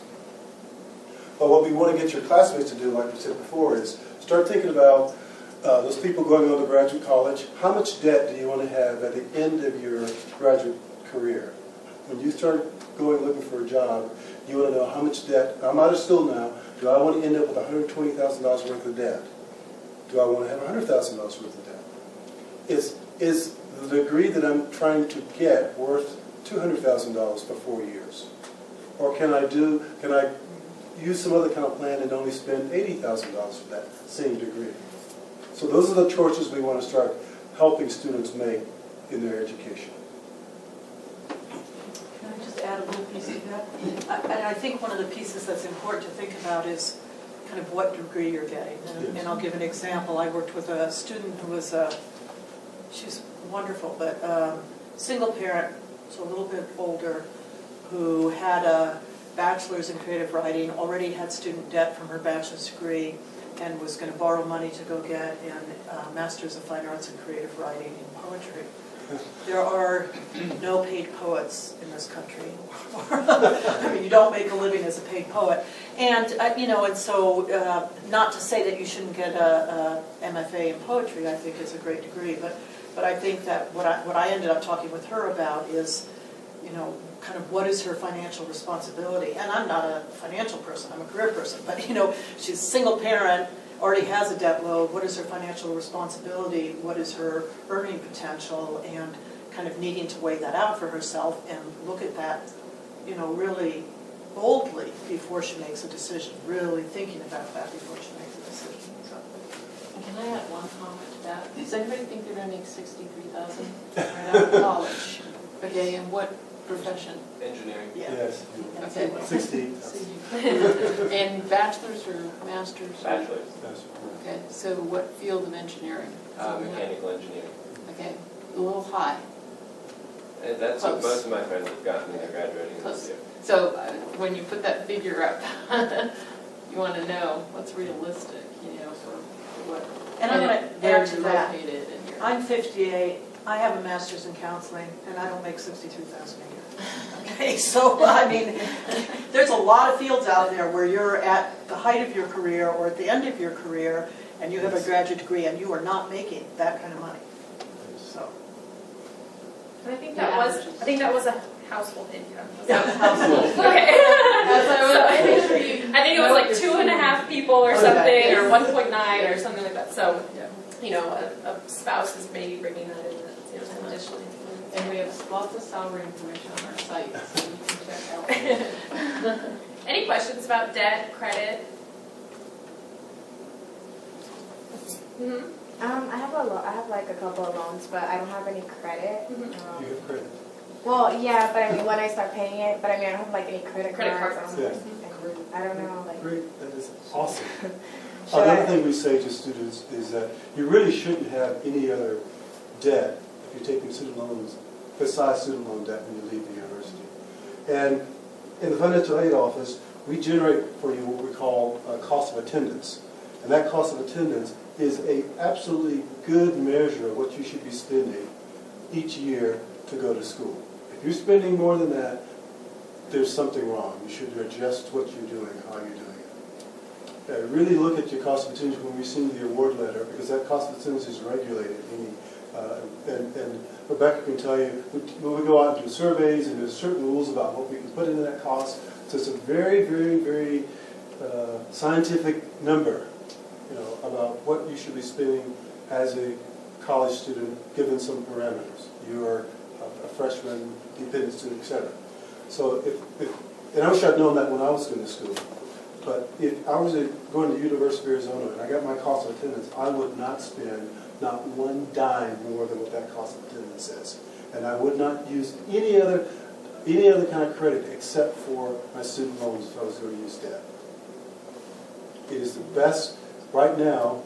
Speaker 4: But what we want to get your classmates to do, like we said before, is start thinking about those people going on to graduate college, how much debt do you want to have at the end of your graduate career? When you start going looking for a job, you want to know how much debt, I'm out of school now, do I want to end up with $120,000 worth of debt? Do I want to have $100,000 worth of debt? Is the degree that I'm trying to get worth $200,000 for 4 years? Or can I use some other kind of plan and only spend $80,000 for that same degree? So those are the choices we want to start helping students make in their education.
Speaker 9: Can I just add a little piece to that? And I think one of the pieces that's important to think about is kind of what degree you're getting. And I'll give an example. I worked with a student who was she's wonderful, but single parent, so a little bit older, who had a bachelor's in creative writing, already had student debt from her bachelor's degree, and was going to borrow money to go get a master's of fine arts in creative writing and poetry. There are no paid poets in this country. I mean, you don't make a living as a paid poet. And, and so not to say that you shouldn't get a MFA in poetry, I think is a great degree, but I think that what I ended up talking with her about is, kind of what is her financial responsibility. And I'm not a financial person, I'm a career person, but she's a single parent, already has a debt load. What is her financial responsibility? What is her earning potential? And kind of needing to weigh that out for herself and look at that, really boldly before she makes a decision, really thinking about that before she makes a decision. So.
Speaker 6: Can I add one comment to that? Does anybody think they're going to make $63,000 right out of college? Okay, and what profession?
Speaker 1: Engineering.
Speaker 9: Yeah.
Speaker 4: Yes.
Speaker 6: Okay.
Speaker 4: 60.
Speaker 6: And bachelor's or master's?
Speaker 1: Bachelor's.
Speaker 6: Okay, so what field of engineering?
Speaker 1: Mechanical engineering.
Speaker 6: Okay, a little high.
Speaker 1: And that's
Speaker 6: Close.
Speaker 1: what most of my friends have gotten when they're graduating
Speaker 6: Close.
Speaker 1: this year.
Speaker 6: So when you put that figure up, you want to know what's realistic, for what.
Speaker 9: And I'm going to add to
Speaker 6: where
Speaker 9: that.
Speaker 6: you're located in your.
Speaker 9: I'm 58. I have a master's in counseling, and I don't make $62,000 a year. Okay, so I mean, there's a lot of fields out there where you're at the height of your career or at the end of your career, and you have a graduate degree, and you are not making that kind of money. So.
Speaker 5: And I think that was a household income.
Speaker 9: Household.
Speaker 5: Okay. I think it was like 2.5 people or something, or 1.9 or something like that. So, a spouse is maybe bringing that in additionally.
Speaker 6: And we have lots of salary information on our site, so you can check out.
Speaker 5: Any questions about debt, credit? Mm-hmm.
Speaker 8: I have like a couple of loans, but I don't have any credit.
Speaker 4: You have credit.
Speaker 8: Well, yeah, but I mean, when I start paying it, but I mean, I don't have like any credit cards.
Speaker 4: Yeah.
Speaker 8: I don't know, like.
Speaker 4: Great, that is awesome. Another thing we say to students is that you really shouldn't have any other debt if you're taking student loans besides student loan debt when you leave the university. And in the financial aid office, we generate for you what we call a cost of attendance. And that cost of attendance is a absolutely good measure of what you should be spending each year to go to school. If you're spending more than that, there's something wrong. You should adjust what you're doing, how you're doing it. Really look at your cost of attendance when we send you the award letter, because that cost of attendance is regulated. And Rebecca can tell you, when we go out and do surveys, and there's certain rules about what we can put into that cost. So it's a very, very, very scientific number, about what you should be spending as a college student, given some parameters. You are a freshman, dependent student, etc. So and I wish I'd known that when I was going to school. But if I was going to the University of Arizona and I got my cost of attendance, I would not spend not one dime more than what that cost of attendance is. And I would not use any other kind of credit except for my student loans if I was going to use debt. It is the best, right now,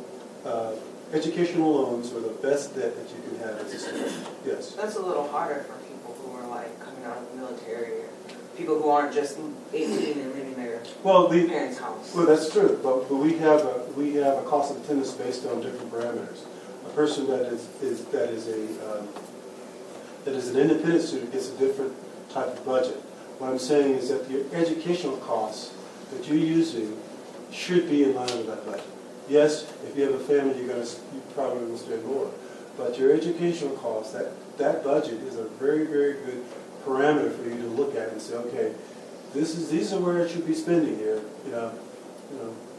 Speaker 4: educational loans are the best debt that you can have as a student. Yes.
Speaker 10: That's a little harder for people who are like coming out of the military, or people who aren't just 18 and living their parents' house.
Speaker 4: Well, that's true, but we have a cost of attendance based on different parameters. A person that is an independent student gets a different type of budget. What I'm saying is that your educational costs that you're using should be in line with that budget. Yes, if you have a family, you probably will spend more. But your educational costs, that budget is a very, very good parameter for you to look at and say, okay, these are where I should be spending here.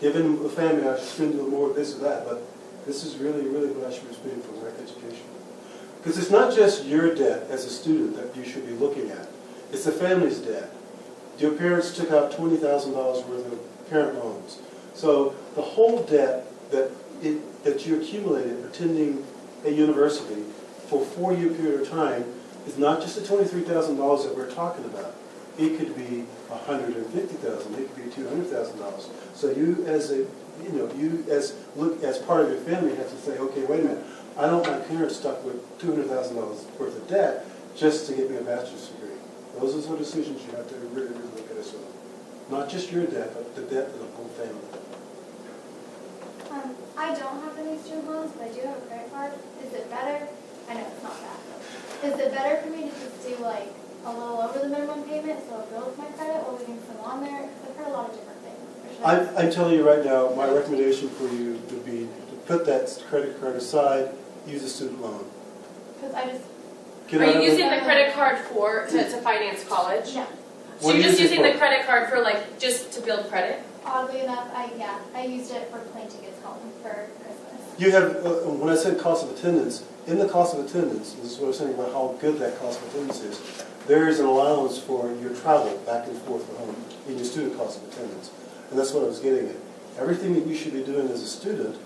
Speaker 4: Given a family, I should spend a little more of this or that, but this is really, really what I should be spending for my education. Because it's not just your debt as a student that you should be looking at. It's the family's debt. Your parents took out $20,000 worth of parent loans. So the whole debt that you accumulated attending a university for a 4-year period of time is not just the $23,000 that we're talking about. It could be $150,000. It could be $200,000. So you, as part of your family, have to say, okay, wait a minute. I don't want my parents stuck with $200,000 worth of debt just to get me a bachelor's degree. Those are the decisions you have to really, really look at as well. Not just your debt, but the debt of the whole family.
Speaker 7: I don't have any student loans, but I do have a credit card. Is it better? I know it's not bad. Is it better for me to just do like a little over the minimum payment so it builds my credit while leaving some on there? Because I've heard a lot of different things.
Speaker 4: I'm telling you right now, my recommendation for you would be to put that credit card aside, use a student loan.
Speaker 7: Because I just...
Speaker 5: Are you using the credit card to finance college?
Speaker 7: Yeah.
Speaker 5: So you're just using the credit card for just to build credit?
Speaker 7: Oddly enough, I used it for plane tickets home for Christmas.
Speaker 4: You have, when I said cost of attendance, in the cost of attendance, this is what I was saying about how good that cost of attendance is, there is an allowance for your travel back and forth from home in your student cost of attendance. And that's what I was getting at. Everything that you should be doing as a student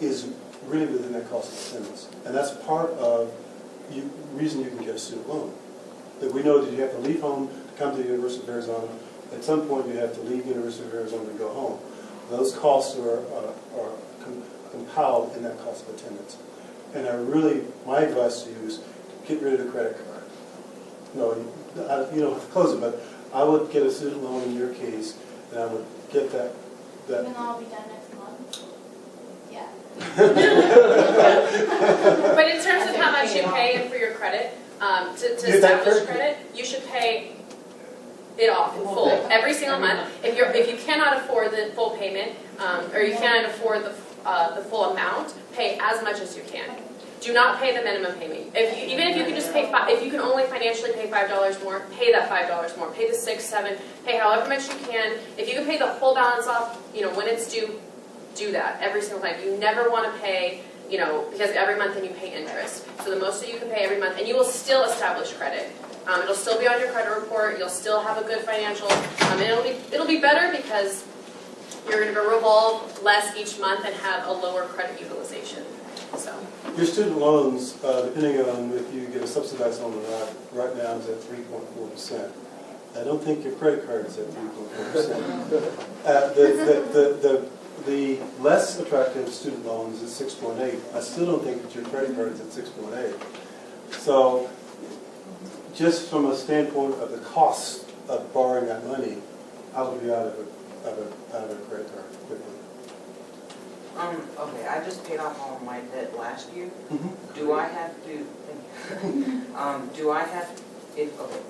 Speaker 4: is really within that cost of attendance. And that's part of the reason you can get a student loan. That we know that you have to leave home to come to the University of Arizona. At some point you have to leave the University of Arizona to go home. Those costs are compiled in that cost of attendance. And my advice to you is get rid of the credit card. No, you don't have to close it, but I would get a student loan in your case, and I would get that.
Speaker 7: Even though I'll be done next month. Yeah.
Speaker 5: But in terms of how much you pay for your credit, to establish credit, you should pay it off in full every single month. If you cannot afford the full payment, or you cannot afford the full amount, pay as much as you can. Do not pay the minimum payment. Even if you can just pay if you can only financially pay $5 more, pay that $5 more. Pay the $6, $7, pay however much you can. If you can pay the whole balance off, when it's due, do that every single time. You never want to pay, because every month then you pay interest. So the most that you can pay every month, and you will still establish credit. It'll still be on your credit report. You'll still have a good financial, and it'll be better because you're going to revolve less each month and have a lower credit utilization. So
Speaker 4: your student loans, depending on if you get a subsidized loan or not, right now is at 3.4%. I don't think your credit card is at 3.4%. The less attractive student loan is at 6.8. I still don't think that your credit card is at 6.8. So just from a standpoint of the cost of borrowing that money, I would be out of a credit card quickly.
Speaker 10: Okay, I just paid off all my debt last year.
Speaker 4: Mm-hmm.
Speaker 10: Do I have to,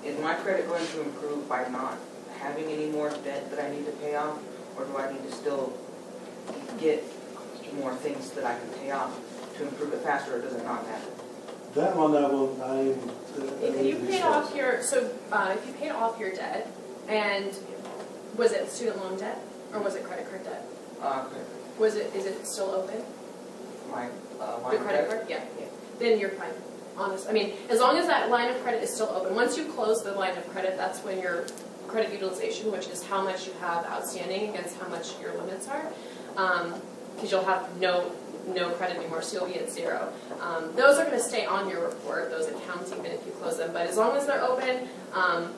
Speaker 10: is my credit going to improve by not having any more debt that I need to pay off? Or do I need to still get more things that I can pay off to improve it faster, or does it not matter?
Speaker 4: That one
Speaker 5: if you paid off if you paid off your debt, and was it student loan debt or was it credit card debt?
Speaker 10: Credit.
Speaker 5: Is it still open?
Speaker 10: The
Speaker 5: credit card? Yeah. Then you're fine. Honest. As long as that line of credit is still open. Once you close the line of credit, that's when your credit utilization, which is how much you have outstanding against how much your limits are, because you'll have no credit anymore, so you'll be at zero. Those are going to stay on your report, those accounts, even if you close them. But as long as they're open,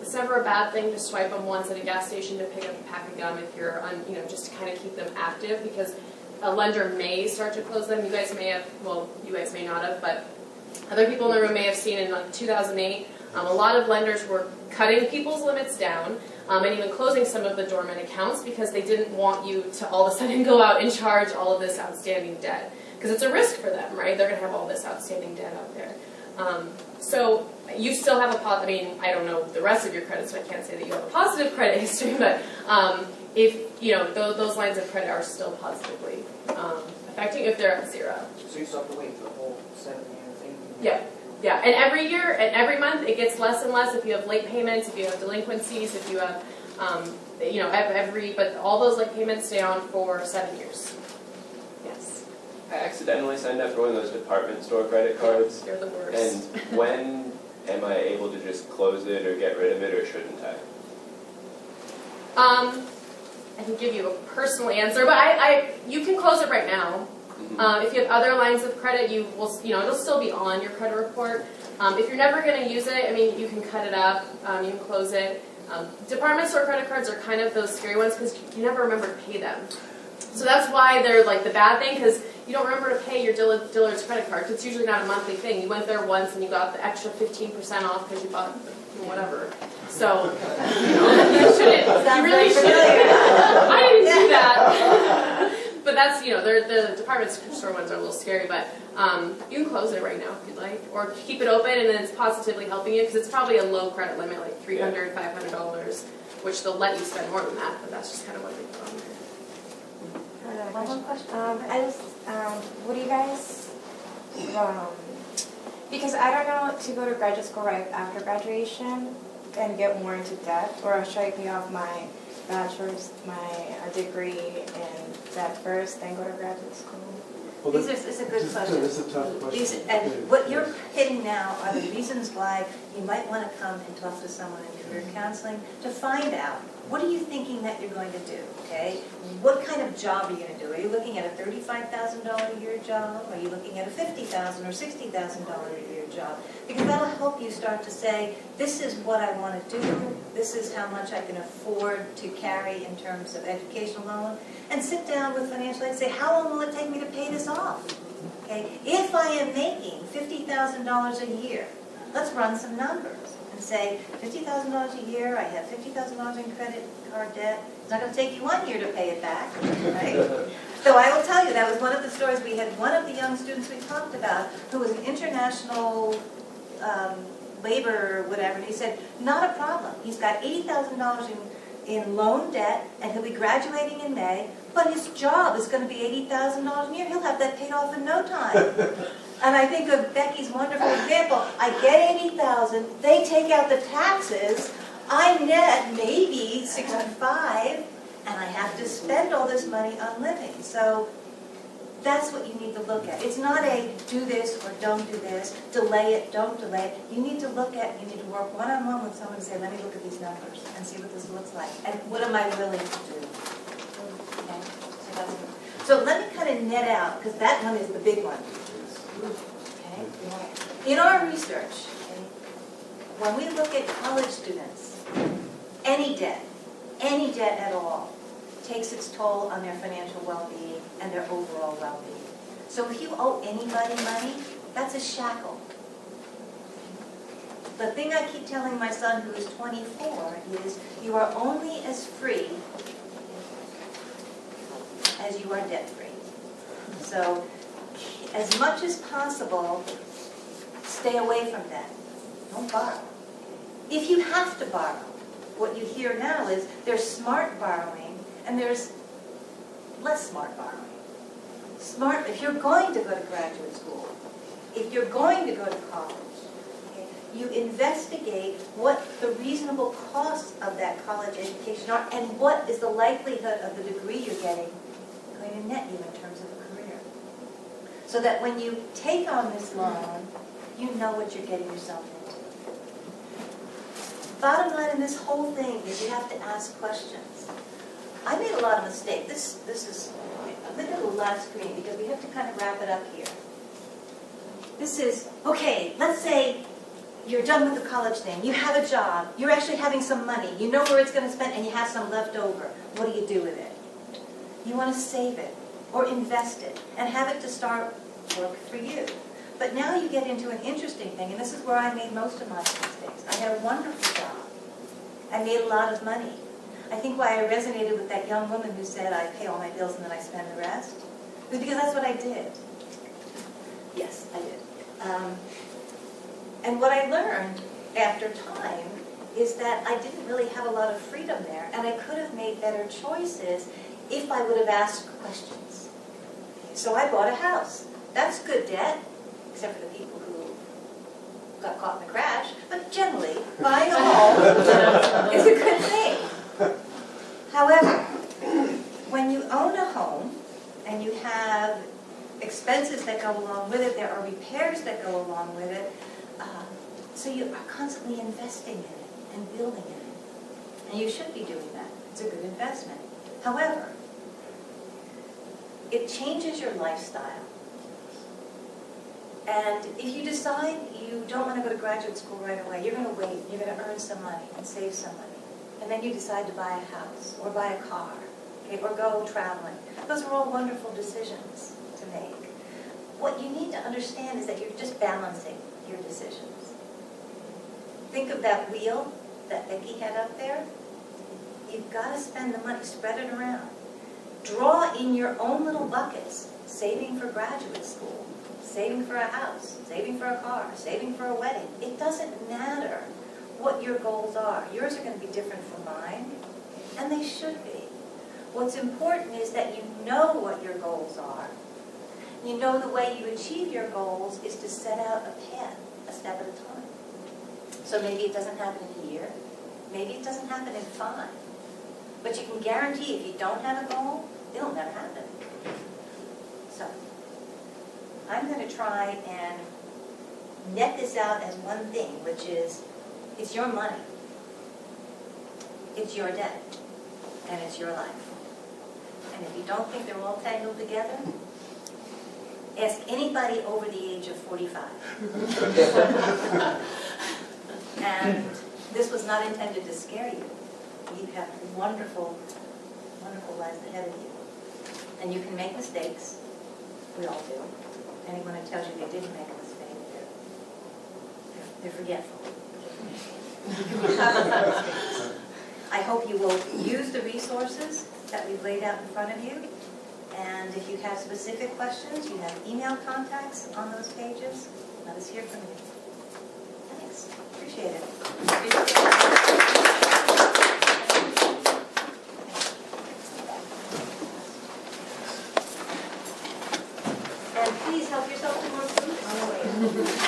Speaker 5: it's never a bad thing to swipe them once at a gas station to pick up a pack of gum if you're just to kind of keep them active, because a lender may start to close them. You guys may have, well, you guys may not have, but other people in the room may have seen in 2008, a lot of lenders were cutting people's limits down and even closing some of the dormant accounts because they didn't want you to all of a sudden go out and charge all of this outstanding debt. Because it's a risk for them, right? They're going to have all this outstanding debt out there. So you still have I don't know the rest of your credit, so I can't say that you have a positive credit history, but if, those lines of credit are still positively affecting if they're at 0.
Speaker 10: So you still have to wait for the whole 7-year thing?
Speaker 5: Yeah. Yeah, and every year and every month it gets less and less if you have late payments, if you have delinquencies, if you have, but all those late payments stay on for 7 years. Yes.
Speaker 11: I accidentally signed up for one of those department store credit cards.
Speaker 5: They're the worst.
Speaker 11: And when am I able to just close it or get rid of it, or shouldn't I?
Speaker 5: I can give you a personal answer, but you can close it right now. If you have other lines of credit, you will, it'll still be on your credit report. If you're never going to use it, I mean, you can cut it up, you can close it. Department store credit cards are kind of those scary ones because you never remember to pay them. So that's why they're like the bad thing, because you don't remember to pay your Dillard's credit card. It's usually not a monthly thing. You went there once and you got the extra 15% off because you bought whatever. So, you shouldn't. You really shouldn't. I didn't do that. But that's, the department store ones are a little scary, but you can close it right now if you'd like, or keep it open and then it's positively helping you, because it's probably a low credit limit, like $300, $500, which they'll let you spend more than that, but that's just kind of what they put on there.
Speaker 2: One more question.
Speaker 8: What do you guys, because I don't know to go to graduate school right after graduation and get more into debt, or should I pay off my bachelor's, my degree in debt first, then go to graduate school?
Speaker 4: Well,
Speaker 2: It's a good question.
Speaker 4: It's a tough question.
Speaker 2: And what you're hitting now are the reasons why you might want to come and talk to someone in career counseling to find out, what are you thinking that you're going to do, okay? What kind of job are you going to do? Are you looking at a $35,000 a year job? Are you looking at a $50,000 or $60,000 a year job? Because that'll help you start to say, this is what I want to do, this is how much I can afford to carry in terms of educational loan, and sit down with financial aid and say, how long will it take me to pay this off? Okay? If I am making $50,000 a year, let's run some numbers and say, $50,000 a year, I have $50,000 in credit card debt. It's not going to take you 1 year to pay it back, right? So I will tell you, that was one of the stories. We had one of the young students we talked about who was an international labor or whatever, and he said, not a problem. He's got $80,000 in loan debt, and he'll be graduating in May, but his job is going to be $80,000 a year. He'll have that paid off in no time. And I think of Becky's wonderful example. I get $80,000, they take out the taxes, I net maybe $65,000, and I have to spend all this money on living. So that's what you need to look at. It's not a do this or don't do this, delay it, don't delay it. You need to work one-on-one with someone and say, let me look at these numbers and see what this looks like. And what am I willing to do? Okay? So let me kind of net out, because that one is the big one. Okay? In our research, okay, when we look at college students, any debt at all, takes its toll on their financial well-being and their overall well-being. So if you owe anybody money, that's a shackle. The thing I keep telling my son, who is 24, is you are only as free as you are debt-free. So as much as possible, stay away from that. Don't borrow. If you have to borrow, what you hear now is there's smart borrowing and there's less smart borrowing. Smart, if you're going to go to graduate school, if you're going to go to college, okay, you investigate what the reasonable costs of that college education are and what is the likelihood of the degree you're getting going to net you in terms of a career. So that when you take on this loan, you know what you're getting yourself into. Bottom line in this whole thing is you have to ask questions. I made a lot of mistakes. This is, I'm going to do the last screen because we have to kind of wrap it up here. This is, okay, let's say you're done with the college thing. You have a job. You're actually having some money. You know where it's going to spend and you have some left over. What do you do with it? You want to save it or invest it and have it to start work for you. But now you get into an interesting thing, and this is where I made most of my mistakes. I had a wonderful job. I made a lot of money. I think why I resonated with that young woman who said, I pay all my bills and then I spend the rest, was because that's what I did. Yes, I did. And what I learned after time is that I didn't really have a lot of freedom there, and I could have made better choices if I would have asked questions. So I bought a house. That's good debt, except for the people who got caught in the crash, but generally, buying a home is a good thing. However, when you own a home and you have expenses that go along with it, there are repairs that go along with it, so you are constantly investing in it and building in it. And you should be doing that. It's a good investment. However, it changes your lifestyle. And if you decide you don't want to go to graduate school right away, you're going to wait, you're going to earn some money and save some money. And then you decide to buy a house or buy a car, okay, or go traveling. Those are all wonderful decisions to make. What you need to understand is that you're just balancing your decisions. Think of that wheel that Becky had up there. You've got to spend the money, spread it around. Draw in your own little buckets, saving for graduate school, saving for a house, saving for a car, saving for a wedding. It doesn't matter what your goals are. Yours are going to be different from mine, and they should be. What's important is that you know what your goals are. You know the way you achieve your goals is to set out a path, a step at a time. So maybe it doesn't happen in a year. Maybe it doesn't happen in 5. But you can guarantee if you don't have a goal, it'll never happen. So I'm going to try and net this out as one thing, which is it's your money, it's your debt, and it's your life. And if you don't think they're all tangled together, ask anybody over the age of 45. And this was not intended to scare you. You have wonderful, wonderful lives ahead of you. And you can make mistakes. We all do. Anyone who tells you they didn't make a mistake, they're forgetful. I hope you will use the resources that we've laid out in front of you. And if you have specific questions, you have email contacts on those pages. Let us hear from you. Thanks. Appreciate it. And please help yourself to more food on the way.